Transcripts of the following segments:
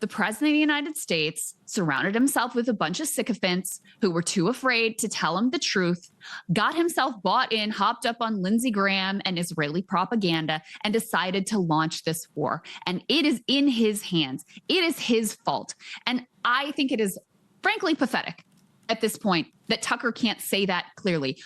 the president of the United States surrounded himself with a bunch of sycophants who were too afraid to tell him the truth, got himself bought in, hopped up on Lindsey Graham and Israeli propaganda, and decided to launch this war. And it is in his hands. It is his fault. And I think it is frankly pathetic at this point that Tucker can't say that clearly.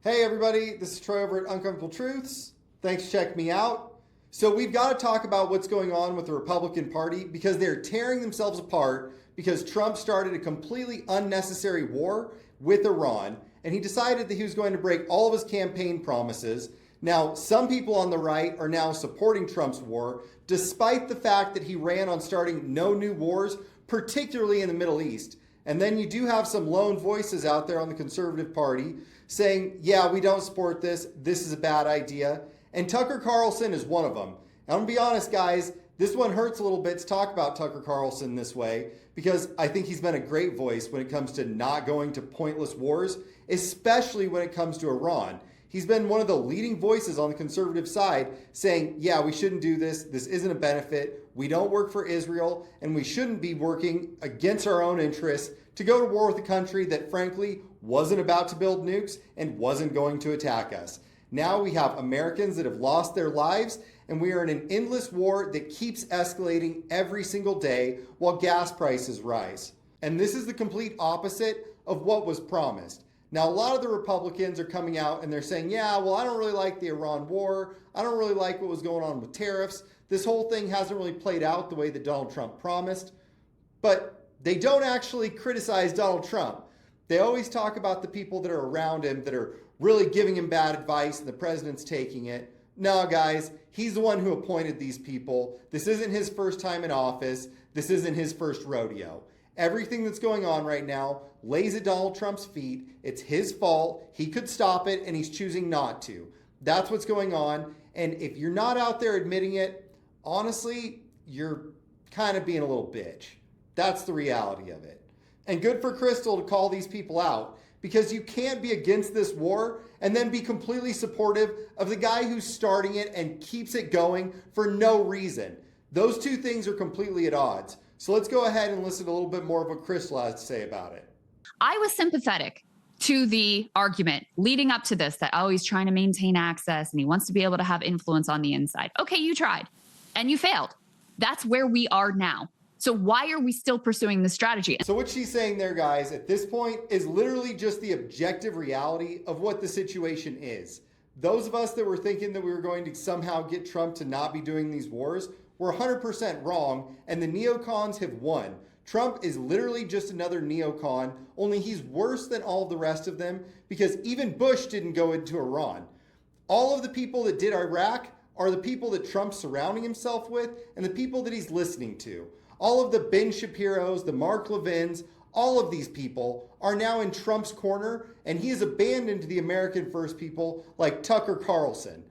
Hey everybody, this is Troy over at Uncomfortable Truths. Thanks for checking me out. So we've got to talk about what's going on with the Republican Party because they're tearing themselves apart because Trump started a completely unnecessary war with Iran, and he decided that he was going to break all of his campaign promises. Now, some people on the right are now supporting Trump's war, despite the fact that he ran on starting no new wars, particularly in the Middle East. And then you do have some lone voices out there on the conservative party saying, yeah, we don't support this. This is a bad idea. And Tucker Carlson is one of them. And I'm going to be honest, guys, this one hurts a little bit to talk about Tucker Carlson this way because I think he's been a great voice when it comes to not going to pointless wars, especially when it comes to Iran. He's been one of the leading voices on the conservative side saying, yeah, we shouldn't do this. This isn't a benefit. We don't work for Israel, and we shouldn't be working against our own interests to go to war with a country that, frankly, wasn't about to build nukes and wasn't going to attack us. Now we have Americans that have lost their lives, and we are in an endless war that keeps escalating every single day while gas prices rise. And this is the complete opposite of what was promised. Now, a lot of the Republicans are coming out and they're saying, yeah, well, I don't really like the Iran war. I don't really like what was going on with tariffs. This whole thing hasn't really played out the way that Donald Trump promised. But they don't actually criticize Donald Trump. They always talk about the people that are around him that are really giving him bad advice and the president's taking it. No, guys, he's the one who appointed these people. This isn't his first time in office. This isn't his first rodeo. Everything that's going on right now lays at Donald Trump's feet. It's his fault. He could stop it, and he's choosing not to. That's what's going on. And if you're not out there admitting it, honestly, you're kind of being a little bitch. That's the reality of it. And good for Krystal to call these people out, because you can't be against this war and then be completely supportive of the guy who's starting it and keeps it going for no reason. Those two things are completely at odds. So let's go ahead and listen to a little bit more of what Krystal has to say about it. I was sympathetic to the argument leading up to this that, oh, he's trying to maintain access and he wants to be able to have influence on the inside. Okay, you tried and you failed. That's where we are now. So why are we still pursuing this strategy? So what she's saying there, guys, at this point is literally just the objective reality of what the situation is. Those of us that were thinking that we were going to somehow get Trump to not be doing these wars were 100% wrong, and the neocons have won. Trump is literally just another neocon, only he's worse than all the rest of them because even Bush didn't go into Iran. All of the people that did Iraq are the people that Trump's surrounding himself with and the people that he's listening to. All of the Ben Shapiro's, the Mark Levins, all of these people are now in Trump's corner, and he has abandoned the American First people like Tucker Carlson.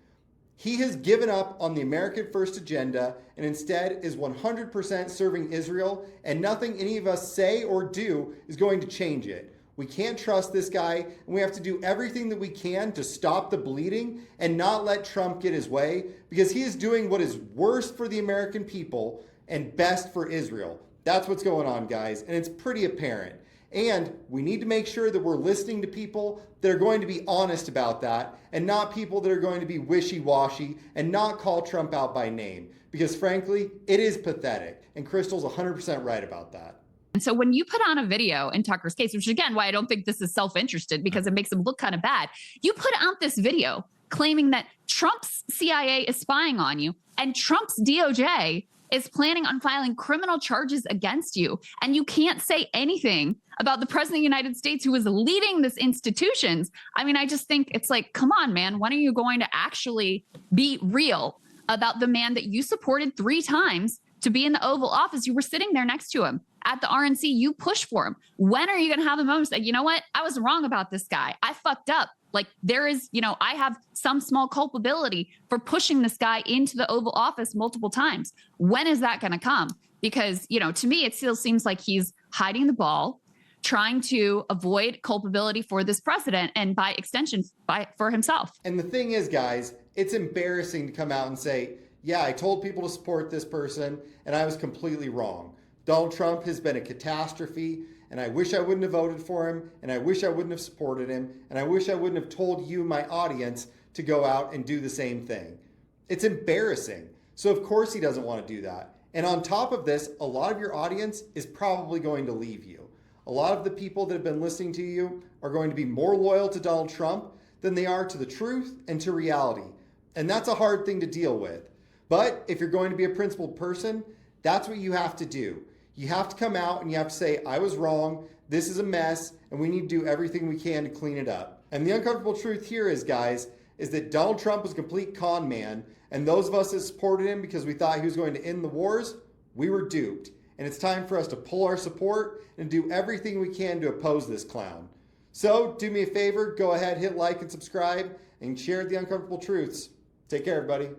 He has given up on the American First agenda and instead is 100% serving Israel, and nothing any of us say or do is going to change it. We can't trust this guy, and we have to do everything that we can to stop the bleeding and not let Trump get his way, because he is doing what is worst for the American people and best for Israel. That's what's going on, guys, and it's pretty apparent. And we need to make sure that we're listening to people that are going to be honest about that and not people that are going to be wishy-washy and not call Trump out by name. Because frankly, it is pathetic. And Krystal's 100% right about that. And so when you put on a video in Tucker's case, which again, why I don't think this is self-interested because it makes him look kind of bad. You put out this video claiming that Trump's CIA is spying on you and Trump's DOJ is planning on filing criminal charges against you. And you can't say anything about the president of the United States who is leading these institutions. I mean, I just think it's like, come on, man, when are you going to actually be real about the man that you supported 3 times to be in the Oval Office? You were sitting there next to him at the RNC. You pushed for him. When are you going to have a moment like, you know what? I was wrong about this guy. I fucked up. Like there is, I have some small culpability for pushing this guy into the Oval Office multiple times. When is that going to come? Because, to me, it still seems like he's hiding the ball, trying to avoid culpability for this president and by extension for himself. And the thing is, guys, it's embarrassing to come out and say, yeah, I told people to support this person and I was completely wrong. Donald Trump has been a catastrophe and I wish I wouldn't have voted for him and I wish I wouldn't have supported him and I wish I wouldn't have told you, my audience, to go out and do the same thing. It's embarrassing. So of course he doesn't want to do that. And on top of this, a lot of your audience is probably going to leave you. A lot of the people that have been listening to you are going to be more loyal to Donald Trump than they are to the truth and to reality. And that's a hard thing to deal with. But if you're going to be a principled person, that's what you have to do. You have to come out and you have to say, I was wrong, this is a mess, and we need to do everything we can to clean it up. And the uncomfortable truth here is, guys, is that Donald Trump was a complete con man, and those of us that supported him because we thought he was going to end the wars, we were duped. And it's time for us to pull our support and do everything we can to oppose this clown. So do me a favor, go ahead, hit like and subscribe, and share the uncomfortable truths. Take care, everybody.